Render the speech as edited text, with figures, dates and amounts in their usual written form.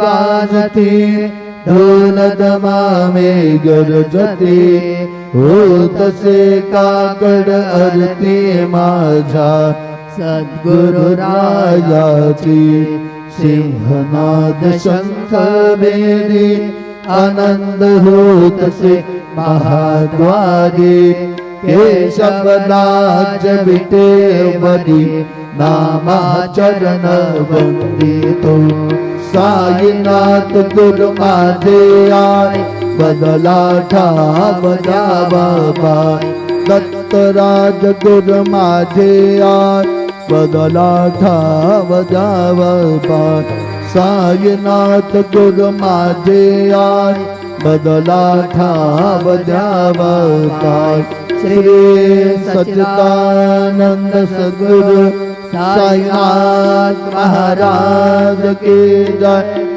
वाजते ढोल दमामे गरजते होतसे काकड आरती माझ्या सद्गुरु राजाची सिंहनाद शंख भेदी आनंद होतसे महाद्वारी केशवराज विटे बदी नामाचरण वंदितो साईनाथ गुरु माझे आय बदला ठाव द्यावा पाय दत्तराज गुरु माझे आय बदला ठाव द्यावा पाय साईनाथ गुरु माझे आय बदला ठाव द्यावा पाय श्री सच्चिदानंद सद्गुरु साईनाथ महाराज की जय।